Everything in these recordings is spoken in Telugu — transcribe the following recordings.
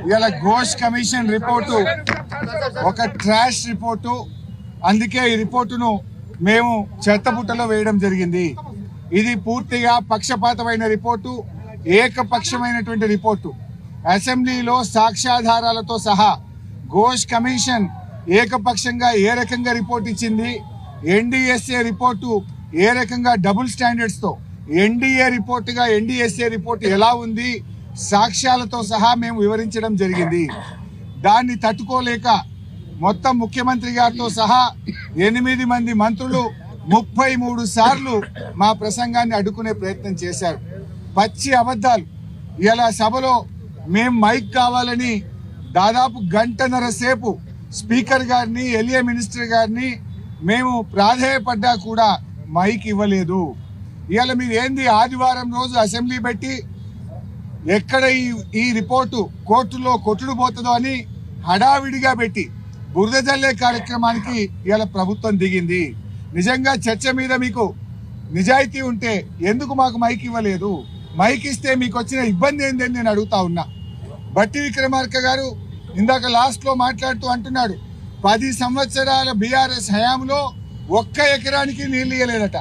ఇలా ఘోష్ కమిషన్ రిపోర్టు ఒక ట్రాష్ రిపోర్టు. అందుకే ఈ రిపోర్టును మేము చెత్తబుట్టలో వేయడం జరిగింది. ఇది పూర్తిగా పక్షపాతమైన రిపోర్టు, ఏకపక్షమైనటువంటి రిపోర్టు. అసెంబ్లీలో సాక్ష్యాధారాలతో సహా ఘోష్ కమిషన్ ఏకపక్షంగా ఏ రకంగా రిపోర్ట్ ఇచ్చింది, ఎన్డీఎస్ఏ రిపోర్టు ఏ రకంగా డబుల్ స్టాండర్డ్స్తో ఎన్డీఏ రిపోర్టుగా ఎన్డీఎస్ఏ రిపోర్టు ఎలా ఉంది, సాక్ష్యాలతో సహా మేము వివరించడం జరిగింది. దాన్ని తట్టుకోలేక మొత్తం ముఖ్యమంత్రి గారితో సహా 8 మంది మంత్రులు 33 సార్లు మా ప్రసంగాన్ని అడ్డుకునే ప్రయత్నం చేశారు. పచ్చి అబద్ధాలు. ఇలా సభలో మేము మైక్ కావాలని దాదాపు గంటన్నర సేపు స్పీకర్ గారిని, ఎల్ఏ మినిస్టర్ గారిని మేము ప్రాధేయపడ్డా కూడా మైక్ ఇవ్వలేదు. ఇవాళ మీరు ఏంది ఆదివారం రోజు అసెంబ్లీ పెట్టి ఎక్కడ ఈ రిపోర్టు కోర్టులో కొట్టుడు పోతుందో అని హడావిడిగా పెట్టి బురద జల్లే కార్యక్రమానికి ఇవాళ ప్రభుత్వం దిగింది. నిజంగా చర్చ మీద మీకు నిజాయితీ ఉంటే ఎందుకు మాకు మైక్ ఇవ్వలేదు? మైక్ ఇస్తే మీకు వచ్చిన ఇబ్బంది ఏందని నేను అడుగుతా ఉన్నా. బట్టి విక్రమార్క గారు ఇందాక లాస్ట్లో మాట్లాడుతూ అంటున్నాడు 10 సంవత్సరాల బీఆర్ఎస్ హయాంలో 1 ఎకరానికి నీళ్ళు ఇవ్వలేదట.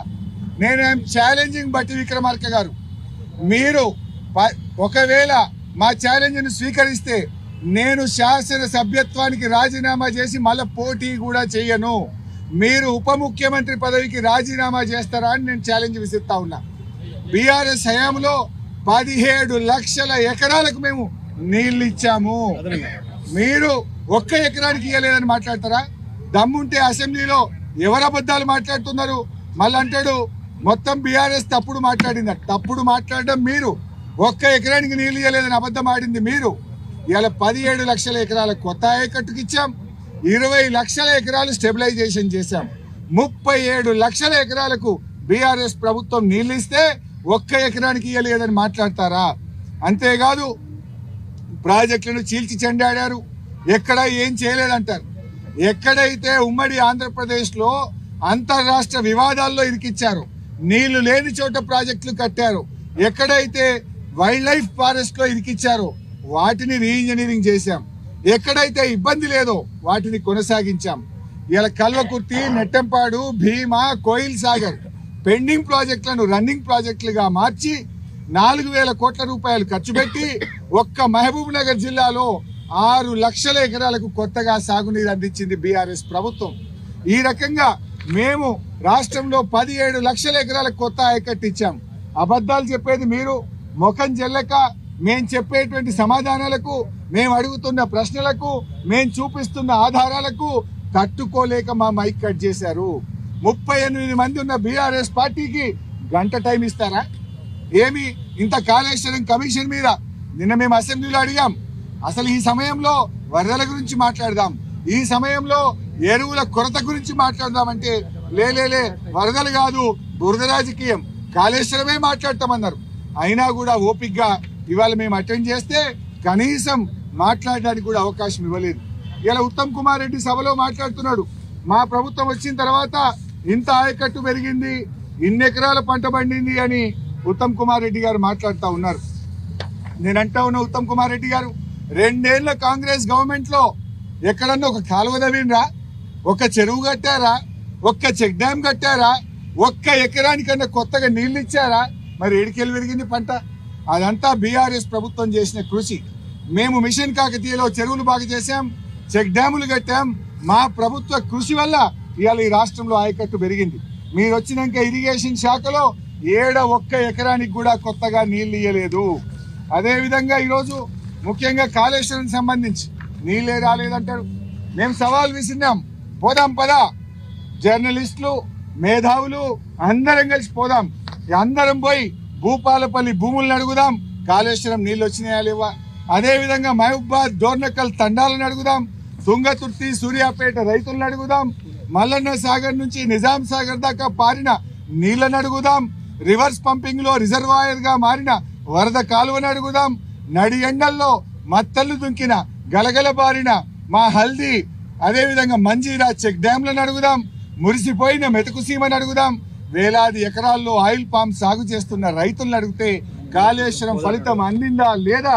నేనేం ఛాలెంజింగ్ బట్టి విక్రమార్క గారు, మీరు ఒకవేళ మా ఛాలెంజ్ను స్వీకరిస్తే నేను శాసన సభ్యత్వానికి రాజీనామా చేసి మళ్ళీ పోటీ కూడా చెయ్యను. మీరు ఉప ముఖ్యమంత్రి పదవికి రాజీనామా చేస్తారా అని నేను ఛాలెంజ్ విసిస్తా ఉన్నా. బీఆర్ఎస్ హయాంలో 17 లక్షల ఎకరాలకు మేము నీళ్ళు ఇచ్చాము. మీరు 1 ఎకరానికి ఇవ్వలేదని మాట్లాడతారా? దమ్ముంటే అసెంబ్లీలో ఎవరు అబద్ధాలు మాట్లాడుతున్నారు? మళ్ళీ అంటాడు మొత్తం బీఆర్ఎస్ తప్పుడు మాట్లాడింది. తప్పుడు మాట్లాడడం మీరు. 1 ఎకరానికి నీళ్ళు ఇవ్వలేదని అబద్ధం ఆడింది మీరు. ఇలా 17 లక్షల ఎకరాలకు కొత్త ఆయకట్టుకి ఇచ్చాం. 20 లక్షల ఎకరాలు స్టెబిలైజేషన్ చేశాం. 37 లక్షల ఎకరాలకు బీఆర్ఎస్ ప్రభుత్వం నీళ్ళు ఇస్తే 1 ఎకరానికి ఇవ్వలేదని మాట్లాడతారా? అంతేకాదు ప్రాజెక్టులను చీల్చి చెండాడారు. ఎక్కడ ఏం చేయలేదంటారు. ఎక్కడైతే ఉమ్మడి ఆంధ్రప్రదేశ్లో అంతర్రాష్ట్ర వివాదాల్లో ఇరికిచ్చారు, నీళ్లు లేని చోట ప్రాజెక్టులు కట్టారు, ఎక్కడైతే వైల్డ్ లైఫ్ ఫారెస్ట్ లో ఇరికిచ్చారో వాటిని రీఇంజనీరింగ్ చేశాం. ఎక్కడైతే ఇబ్బంది లేదో వాటిని కొనసాగించాం. ఇలా కల్వకుర్తి, నెట్టంపాడు, భీమా, కోయిల్ సాగర్ పెండింగ్ ప్రాజెక్టులను రన్నింగ్ ప్రాజెక్టులుగా మార్చి 4,000 కోట్ల రూపాయలు ఖర్చు పెట్టి ఒక్క మహబూబ్ నగర్ జిల్లాలో 6 లక్షల ఎకరాలకు కొత్తగా సాగునీరు అందించింది బీఆర్ఎస్ ప్రభుత్వం. ఈ రకంగా మేము రాష్ట్రంలో 17 లక్షల ఎకరాలకు కొత్త ఆయకట్టు ఇచ్చాం. అబద్ధాలు చెప్పేది మీరు. ముఖం చెల్లక మేము చెప్పేటువంటి సమాధానాలకు, మేము అడుగుతున్న ప్రశ్నలకు, మేము చూపిస్తున్న ఆధారాలకు తట్టుకోలేక మా మైక్ కట్ చేశారు. 38 మంది ఉన్న బీఆర్ఎస్ పార్టీకి గంట టైం ఇస్తారా? ఏమి ఇంత కాళేశ్వరం కమిషన్ మీద నిన్న మేము అసెంబ్లీలో అడిగాం. అసలు ఈ సమయంలో వరదల గురించి మాట్లాడదాం, ఈ సమయంలో ఎరువుల కొరత గురించి మాట్లాడదామంటే లేలే వరదలు కాదు, బురద రాజకీయం, కాళేశ్వరమే మాట్లాడతామన్నారు. అయినా కూడా ఓపికగా ఇవాళ మేము అటెండ్ చేస్తే కనీసం మాట్లాడడానికి కూడా అవకాశం ఇవ్వలేదు. ఇలా ఉత్తమ్ కుమార్ రెడ్డి సభలో మాట్లాడుతున్నాడు, మా ప్రభుత్వం వచ్చిన తర్వాత ఇంత ఆయకట్టు పెరిగింది, ఇన్ని ఎకరాల పంట పండింది అని ఉత్తమ్ కుమార్ రెడ్డి గారు మాట్లాడుతూ ఉన్నారు. నేనంటా ఉన్నా, ఉత్తమ్ కుమార్ రెడ్డి గారు 2 ఏళ్ల కాంగ్రెస్ గవర్నమెంట్ లో ఎక్కడన్నా ఒక కాలువ తవ్వినరా, ఒక చెరువు కట్టారా, ఒక్క చెక్ డ్యామ్ కట్టారా, 1 ఎకరానికన్నా కొత్తగా నీళ్లు ఇచ్చారా? మరి ఏడికెళ్ళి పెరిగింది పంట? అదంతా బీఆర్ఎస్ ప్రభుత్వం చేసిన కృషి. మేము మిషన్ కాకతీయలో చెరువులు బాగా చేశాం, చెక్ డ్యాములు కట్టాం. మా ప్రభుత్వ కృషి వల్ల ఇవాళ ఈ రాష్ట్రంలో ఆయకట్టు పెరిగింది. మీరు వచ్చినాక ఇరిగేషన్ శాఖలో 1 ఎకరానికి కూడా కొత్తగా నీళ్లు ఇయ్యలేదు. అదేవిధంగా ఈరోజు ముఖ్యంగా కాళేశ్వరం సంబంధించి నీళ్ళే రాలేదంటారు. మేము సవాల్ విసిరినాం, పోదాం పదా, జర్నలిస్టులు, మేధావులు అందరం కలిసి పోదాం, అందరం పోయి భూపాలపల్లి భూములను అడుగుదాం, కాళేశ్వరం నీళ్ళు వచ్చినాయా లేవా. అదేవిధంగా మహబూబాద్, డోర్నకల్ తండాలను అడుగుదాం, తుంగతుర్తి, సూర్యాపేట రైతులను అడుగుదాం, మల్లన్న సాగర్ నుంచి నిజాం సాగర్ దాకా పారిన నీళ్లను అడుగుదాం, రివర్స్ పంపింగ్ లో రిజర్వాయర్ గా మారిన వరద కాలువను అడుగుదాం, నడి ఎండల్లో మత్తళ్లు దుంకిన గలగల బారిన మా హల్దీ, అదేవిధంగా మంజీరా చెక్ డ్యాంలను అడుగుదాం, మురిసిపోయిన మెతుకు సీమను అడుగుదాం, వేలాది ఎకరాల్లో ఆయిల్ పామ్ సాగు చేస్తున్న రైతులను అడిగితే కాళేశ్వరం ఫలితం అందిందా లేదా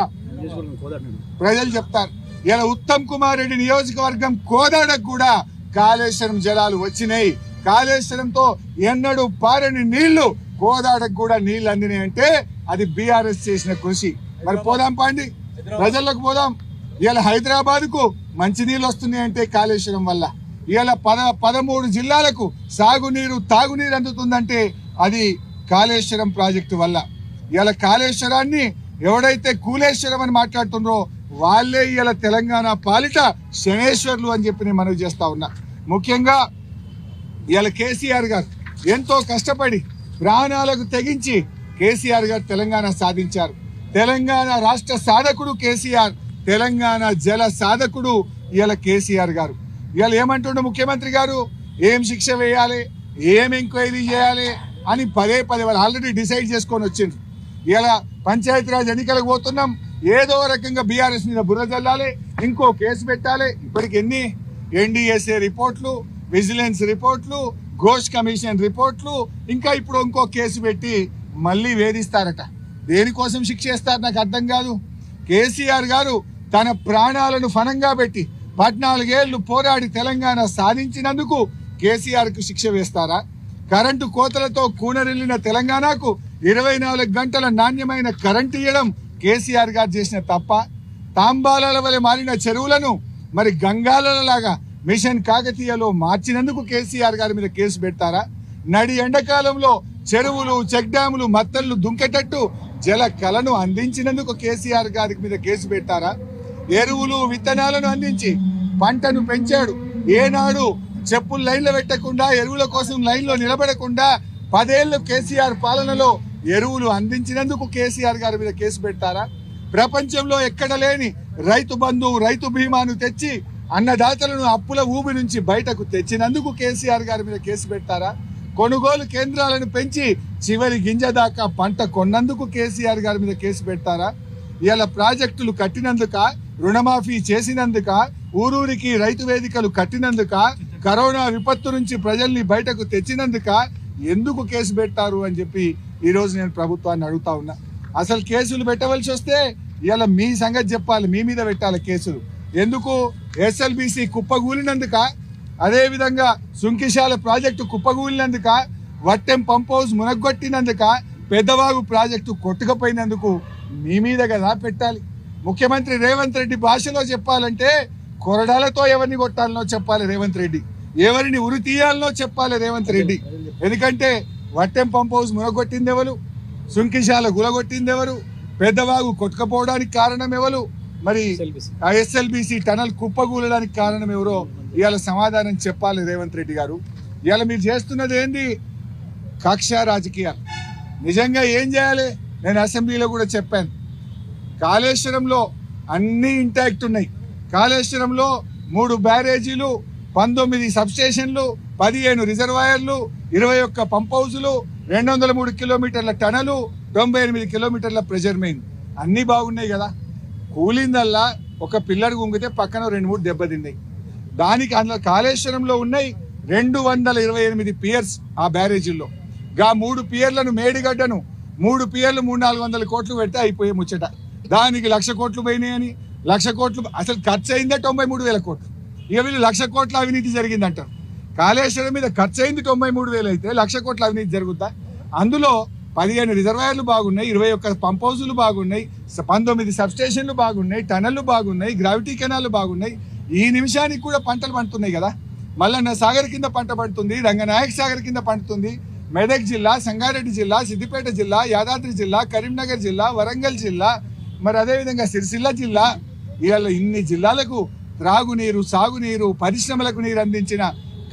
ప్రజలు చెప్తారు. ఇలా ఉత్తమ్ కుమార్ రెడ్డి నియోజకవర్గం కోదాడకు కూడా కాళేశ్వరం జలాలు వచ్చినాయి. కాళేశ్వరంతో ఎన్నడూ పారని నీళ్లు కోదాడకు కూడా నీళ్లు అందినాయి అంటే అది బీఆర్ఎస్ చేసిన కృషి. మరి పోదాం పాండి, ప్రజలకు పోదాం. ఇలా హైదరాబాద్ కు మంచి నీళ్ళు వస్తున్నాయి అంటే కాళేశ్వరం వల్ల. ఇలా 13 జిల్లాలకు సాగునీరు తాగునీరు అందుతుందంటే అది కాళేశ్వరం ప్రాజెక్టు వల్ల. ఇలా కాళేశ్వరాన్ని ఎవడైతే కూలేశ్వరం అని మాట్లాడుతున్నారో వాళ్ళే ఇలా తెలంగాణ పాలిట శనేశ్వర్లు అని చెప్పి నేను మనవి చేస్తా ఉన్నా. ముఖ్యంగా ఇలా కేసీఆర్ గారు ఎంతో కష్టపడి ప్రాణాలకు తెగించి కేసీఆర్ గారు తెలంగాణ సాధించారు. తెలంగాణ రాష్ట్ర సాధకుడు కేసీఆర్, తెలంగాణ జల సాధకుడు ఇలా కేసీఆర్ గారు. ఇవాళ ఏమంటుండే ముఖ్యమంత్రి గారు, ఏం శిక్ష వేయాలి, ఏం ఎంక్వైరీ చేయాలి అని పదే వాళ్ళు ఆల్రెడీ డిసైడ్ చేసుకొని వచ్చిండ్రు. ఇలా పంచాయతీరాజ్ ఎన్నికలకు పోతున్నాం, ఏదో రకంగా బీఆర్ఎస్ మీద బుర్ర జల్లాలి, ఇంకో కేసు పెట్టాలి. ఇప్పటికి ఎన్ని ఎన్డీఎస్ఏ రిపోర్ట్లు, విజిలెన్స్ రిపోర్ట్లు, ఘోష్ కమిషన్ రిపోర్ట్లు, ఇంకా ఇప్పుడు ఇంకో కేసు పెట్టి మళ్ళీ వేధిస్తారట. దేనికోసం శిక్ష చేస్తారు నాకు అర్థం కాదు. కేసీఆర్ గారు తన ప్రాణాలను ఫనంగా పెట్టి 14 ఏళ్లు పోరాడి తెలంగాణ సాధించినందుకు కేసీఆర్ కు శిక్ష వేస్తారా? కరెంటు కోతలతో కూనరిల్లిన తెలంగాణకు 24 గంటల నాణ్యమైన కరెంటు ఇవ్వడం కేసీఆర్ గారు చేసిన తప్ప? తాంబాల వలె మారిన చెరువులను మరి గంగాలలాగా మిషన్ కాకతీయలో మార్చినందుకు కేసీఆర్ గారి మీద కేసు పెడతారా? నడి ఎండాకాలంలో చెరువులు, చెక్ డ్యాములు, మత్తళ్లు దుంకేటట్టు జల కళను అందించినందుకు కేసీఆర్ గారి మీద కేసు పెట్టారా? ఎరువులు, విత్తనాలను అందించి పంటను పెంచాడు. ఏనాడు చెప్పులు లైన్లో పెట్టకుండా, ఎరువుల కోసం లైన్లో నిలబడకుండా 10 ఏళ్ళు కేసీఆర్ పాలనలో ఎరువులు అందించినందుకు కేసీఆర్ గారి మీద కేసు పెడతారా? ప్రపంచంలో ఎక్కడ లేని రైతు బంధు, రైతు బీమాను తెచ్చి అన్నదాతలను అప్పుల ఊబి నుంచి బయటకు తెచ్చినందుకు కేసీఆర్ గారి మీద కేసు పెడతారా? కొనుగోలు కేంద్రాలను పెంచి చివరి గింజ దాకా పంట కొన్నందుకు కేసీఆర్ గారి మీద కేసు పెడతారా? ఇలా ప్రాజెక్టులు కట్టినందుక, రుణమాఫీ చేసినందుక, ఊరూరికి రైతు వేదికలు కట్టినందుక, కరోనా విపత్తు నుంచి ప్రజల్ని బయటకు తెచ్చినందుక ఎందుకు కేసు పెట్టారు అని చెప్పి ఈరోజు నేను ప్రభుత్వాన్ని అడుగుతా ఉన్నా. అసలు కేసులు పెట్టవలసి వస్తే ఇలా మీ సంగతి చెప్పాలి, మీ మీద పెట్టాలి కేసులు. ఎందుకు? ఎస్ఎల్బిసి కుప్పగూలినందుక, అదేవిధంగా సుంకిశాల ప్రాజెక్టు కుప్పగూలినందుక, వట్టెం పంప్ హౌస్ మునగొట్టినందుక, పెద్దవాగు ప్రాజెక్టు కొట్టుకుపోయినందుకు మీ మీద కదా పెట్టాలి. ముఖ్యమంత్రి రేవంత్ రెడ్డి భాషలో చెప్పాలంటే కొరడాలతో ఎవరిని కొట్టాలనో చెప్పాలి రేవంత్ రెడ్డి, ఎవరిని ఉరి తీయాలనో చెప్పాలి రేవంత్ రెడ్డి. ఎందుకంటే వట్టెం పంప్ హౌస్ మునగొట్టింది ఎవరు, సుంకిశాల గులగొట్టింది ఎవరు, పెద్దవాగు కొట్టుకపోవడానికి కారణం ఎవరు, మరి ఎస్ఎల్బిసి టనల్ కుప్పగూలడానికి కారణం ఎవరో ఇవాళ సమాధానం చెప్పాలి రేవంత్ రెడ్డి గారు. ఇవాళ మీరు చేస్తున్నది ఏంది? కక్ష రాజకీయాలు. నిజంగా ఏం చేయాలి? నేను అసెంబ్లీలో కూడా చెప్పాను, కాళేశ్వరంలో అన్ని ఇంటాక్ట్ ఉన్నాయి. కాళేశ్వరంలో 3 బ్యారేజీలు, 19 సబ్స్టేషన్లు, 15 రిజర్వాయర్లు, 21 పంప్ హౌజులు, 203 కిలోమీటర్ల టనలు, 98 కిలోమీటర్ల ప్రెజర్ మెయిన్, అన్నీ బాగున్నాయి కదా. కూలిందల్లా ఒక పిల్లర్ గుంగితే పక్కన 2-3 దెబ్బతిన్నాయి. దానికి అందులో కాళేశ్వరంలో ఉన్నాయి 228 పియర్స్. ఆ బ్యారేజీల్లో 3 పియర్లను, మేడిగడ్డను 3 పియర్లు 300-400 కోట్లు పెడితే అయిపోయే ముచ్చట. దానికి 1,00,000 కోట్లు పోయినాయని, 1,00,000 కోట్లు అసలు ఖర్చు అయిందే 93,000 కోట్లు. ఇక వీళ్ళు 1,00,000 కోట్ల అవినీతి జరిగిందంటారు. కాళేశ్వరం మీద ఖర్చు అయింది 93,000 అయితే 1,00,000 కోట్ల అవినీతి జరుగుతా? అందులో 15 రిజర్వాయర్లు బాగున్నాయి, 21 పంప్ హౌజులు బాగున్నాయి, 19 సబ్స్టేషన్లు బాగున్నాయి, టనళ్లు బాగున్నాయి, గ్రావిటీ కెనాల్లు బాగున్నాయి. ఈ నిమిషానికి కూడా పంటలు పండుతున్నాయి కదా. మల్లన్న సాగర్ కింద పంట పడుతుంది, రంగనాయక సాగర్ కింద పండుతుంది. మెదక్ జిల్లా, సంగారెడ్డి జిల్లా, సిద్దిపేట జిల్లా, యాదాద్రి జిల్లా, కరీంనగర్ జిల్లా, వరంగల్ జిల్లా, మరి అదేవిధంగా సిరిసిల్ల జిల్లా, ఇవాళ ఇన్ని జిల్లాలకు త్రాగునీరు, సాగునీరు, పరిశ్రమలకు నీరు అందించిన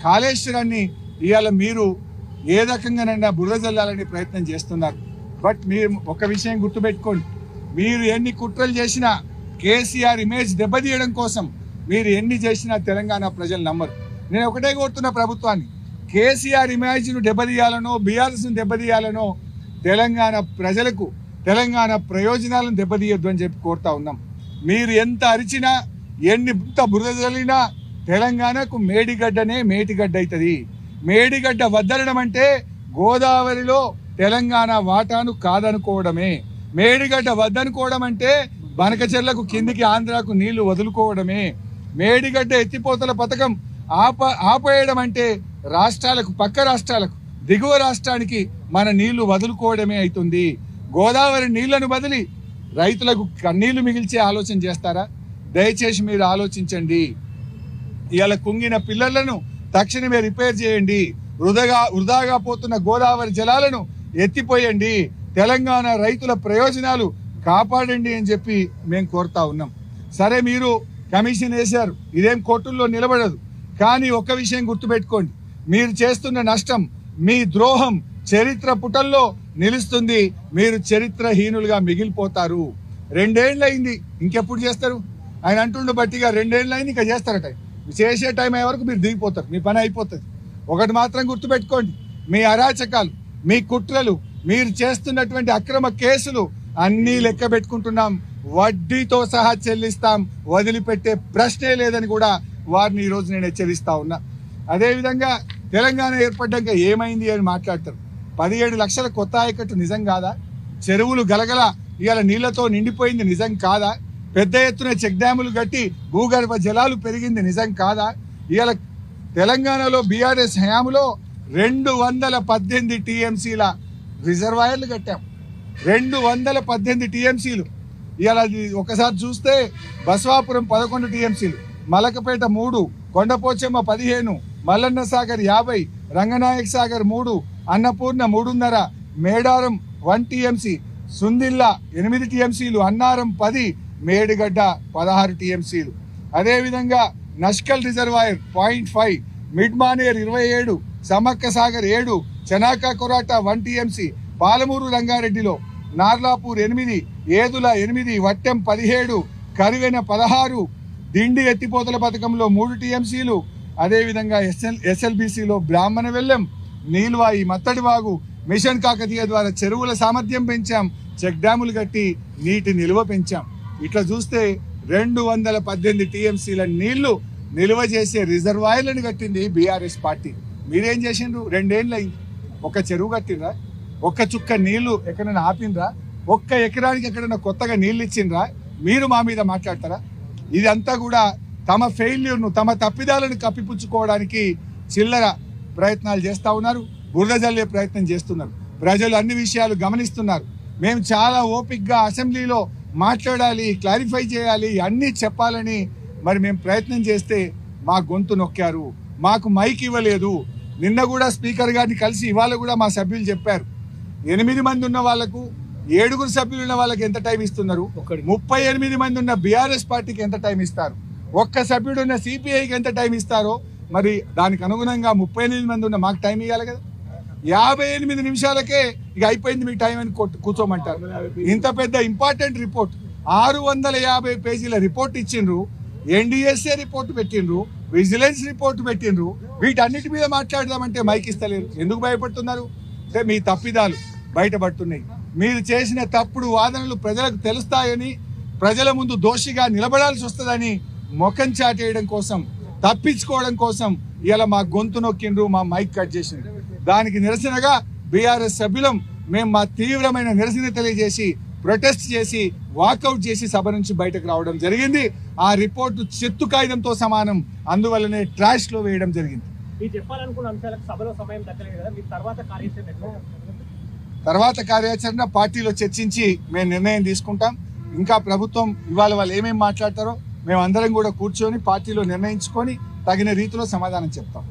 కాళేశ్వరాన్ని ఇవాళ మీరు ఏ రకంగానైనా బురద జల్లాలని ప్రయత్నం చేస్తున్నారు. బట్ మీరు ఒక విషయం గుర్తుపెట్టుకోండి, మీరు ఎన్ని కుట్రలు చేసినా, కేసీఆర్ ఇమేజ్ దెబ్బతీయడం కోసం మీరు ఎన్ని చేసినా తెలంగాణ ప్రజలు నమ్మరు. నేను ఒకటే కోరుతున్న ప్రభుత్వాన్ని, కేసీఆర్ ఇమేజ్ను దెబ్బతీయాలనో, బీఆర్ఎస్ను దెబ్బతీయాలనో తెలంగాణ ప్రజలకు, తెలంగాణ ప్రయోజనాలను దెబ్బతీయొద్దు అని చెప్పి కోరుతా ఉన్నాం. మీరు ఎంత అరిచినా, ఎంత బురద జల్లినా తెలంగాణకు మేడిగడ్డనే మేటిగడ్డ అవుతుంది. మేడిగడ్డ వద్దనడం అంటే గోదావరిలో తెలంగాణ వాటాను కాదనుకోవడమే. మేడిగడ్డ వద్దనుకోవడం అంటే బనకచెర్లకు కిందికి ఆంధ్రాకు నీళ్లు వదులుకోవడమే. మేడిగడ్డ ఎత్తిపోతల పథకం ఆపేయడం అంటే రాష్ట్రాలకు, పక్క రాష్ట్రాలకు, దిగువ రాష్ట్రానికి మన నీళ్లు వదులుకోవడమే అవుతుంది. గోదావరి నీళ్లను బదిలి రైతులకు కన్నీళ్లు మిగిల్చే ఆలోచన చేస్తారా? దయచేసి మీరు ఆలోచించండి. ఇవాళ కుంగిన పిల్లలను తక్షణమే రిపేర్ చేయండి. వృధాగా పోతున్న గోదావరి జలాలను ఎత్తిపోయండి. తెలంగాణ రైతుల ప్రయోజనాలు కాపాడండి అని చెప్పి మేము కోరుతా ఉన్నాం. సరే, మీరు కమిషన్ వేశారు, ఇదేం కోర్టుల్లో నిలబడదు. కానీ ఒక్క విషయం గుర్తుపెట్టుకోండి, మీరు చేస్తున్న నష్టం, మీ ద్రోహం చరిత్ర పుటల్లో నిలుస్తుంది. మీరు చరిత్రహీనులుగా మిగిలిపోతారు. 2 ఏళ్ళైంది, ఇంకెప్పుడు చేస్తారు? ఆయన అంటుండే బట్టిగా 2 ఏళ్ళైంది, ఇంకా చేస్తారట. చేసే టైం అయ్యే వరకు మీరు దిగిపోతారు, మీ పని అయిపోతుంది. ఒకటి మాత్రం గుర్తుపెట్టుకోండి, మీ అరాచకాలు, మీ కుట్రలు, మీరు చేస్తున్నటువంటి అక్రమ కేసులు అన్నీ లెక్క పెట్టుకుంటున్నాం, వడ్డీతో సహా చెల్లిస్తాం, వదిలిపెట్టే ప్రశ్నే లేదని కూడా వారిని ఈరోజు నేను హెచ్చరిస్తా ఉన్నా. అదేవిధంగా తెలంగాణ ఏర్పడ్డాక ఏమైంది అని మాట్లాడతారు. 17 లక్షల కొత్త ఆయకట్టు నిజం కాదా? చెరువులు గలగల ఇవాళ నీళ్లతో నిండిపోయింది నిజం కాదా? పెద్ద ఎత్తున చెక్ డ్యాములు కట్టి భూగర్భ జలాలు పెరిగింది నిజం కాదా? ఇవాళ తెలంగాణలో బీఆర్ఎస్ హయాంలో 218 టీఎంసీల రిజర్వాయర్లు కట్టాం. 218 టీఎంసీలు. ఇవాళ ఒకసారి చూస్తే బసవాపురం 11 టీఎంసీలు, మలకపేట 3, కొండపోచమ్మ 15, మల్లన్న సాగర్ 50, రంగనాయక్ సాగర్ 3, అన్నపూర్ణ 3.5, మేడారం 1 టీఎంసీ, సుందిల్లా 8 టీఎంసీలు, అన్నారం 10, మేడిగడ్డ 16 టీఎంసీలు. అదేవిధంగా నష్కల్ రిజర్వాయర్ 0.5, మిడ్మానేర్ 27, సమ్మక్క సాగర్ 7, చనాకా కొరాట 1 టీఎంసీ, పాలమూరు రంగారెడ్డిలో నార్లాపూర్ 8, ఏదుల 8, వట్టెం 17, కరివెన 16, దిండి ఎత్తిపోతల పథకంలో 3 టీఎంసీలు. అదేవిధంగా ఎస్ఎల్బీసీలో బ్రాహ్మణ వెల్లం, నీల్వాయి, మత్తడివాగు, మిషన్ కాకతీయ ద్వారా చెరువుల సామర్థ్యం పెంచాం, చెక్ డ్యాములు కట్టి నీటి నిల్వ పెంచాం. ఇట్లా చూస్తే 218 టీఎంసీల నీళ్లు నిల్వ చేసే రిజర్వాయర్లను కట్టింది బీఆర్ఎస్ పార్టీ. మీరేం చేసిండ్రు? 2 ఏళ్ళు అయింది. ఒక్క చెరువు కట్టిండ్రా? ఒక్క చుక్క నీళ్లు ఎక్కడైనా ఆపిండ్రా? ఒక్క ఎకరానికి ఎక్కడైనా కొత్తగా నీళ్ళు ఇచ్చిండ్రా? మీరు మా మీద మాట్లాడతారా? ఇదంతా కూడా తమ ఫెయిల్యూర్ను, తమ తప్పిదాలను కప్పిపుచ్చుకోవడానికి చిల్లర ప్రయత్నాలు చేస్తూ ఉన్నారు, బురద జల్లే ప్రయత్నం చేస్తున్నారు. ప్రజలు అన్ని విషయాలు గమనిస్తున్నారు. మేము చాలా ఓపికగా అసెంబ్లీలో మాట్లాడాలి, క్లారిఫై చేయాలి, అన్నీ చెప్పాలని మరి మేము ప్రయత్నం చేస్తే మా గొంతు నొక్కారు, మాకు మైక్ ఇవ్వలేదు. నిన్న కూడా స్పీకర్ గారిని కలిసి ఇవాళ కూడా మా సభ్యులు చెప్పారు, 8 మంది ఉన్న వాళ్ళకు, 7 సభ్యులు ఉన్న వాళ్ళకి ఎంత టైం ఇస్తున్నారు, 38 మంది ఉన్న బీఆర్ఎస్ పార్టీకి ఎంత టైం ఇస్తారు, ఒక్క సభ్యుడు ఉన్న సిపిఐకి ఎంత టైం ఇస్తారో మరి దానికి అనుగుణంగా 38 మంది ఉన్న మాకు టైం ఇవ్వాలి కదా. 58 నిమిషాలకే ఇక అయిపోయింది మీ టైం అని కూర్చోమంటారు. ఇంత పెద్ద ఇంపార్టెంట్ రిపోర్ట్, 650 పేజీల రిపోర్ట్ ఇచ్చిండ్రు, ఎన్డీఎస్ఏ రిపోర్ట్ పెట్టిండ్రు, విజిలెన్స్ రిపోర్ట్ పెట్టిండ్రు. వీటన్నిటి మీద మాట్లాడదామంటే మైక్ ఇస్తలేరు. ఎందుకు భయపడుతున్నారు అంటే మీ తప్పిదాలు బయటపడుతున్నాయి. మీరు చేసిన తప్పుడు వాదనలు ప్రజలకు తెలుస్తాయని, ప్రజల ముందు దోషిగా నిలబడాల్సి వస్తుందని ముఖం చాటేయడం కోసం, తప్పించుకోవడం కోసం ఇలా మా గొంతు నొక్కిండ్రు, మా మైక్ కట్ చేసిండ్రు. దానికి నిరసనగా బీఆర్ఎస్ సభ్యులం మేము మా తీవ్రమైన నిరసన తెలియజేసి, ప్రొటెస్ట్ చేసి, వాకౌట్ చేసి సభ నుంచి బయటకు రావడం జరిగింది. ఆ రిపోర్టు చెత్త కాగితంతో సమానం, అందువల్లనే ట్రాష్ లో వేయడం జరిగింది. తర్వాత కార్యాచరణ పార్టీలో చర్చించి మేము నిర్ణయం తీసుకుంటాం. ఇంకా ప్రభుత్వం ఇవాళ వాళ్ళు ఏమేమి మాట్లాడతారో మేము అందరం కూడా కూర్చొని పార్టీలో నిర్ణయించుకొని తగిన రీతిలో సమాధానం చెప్తాం.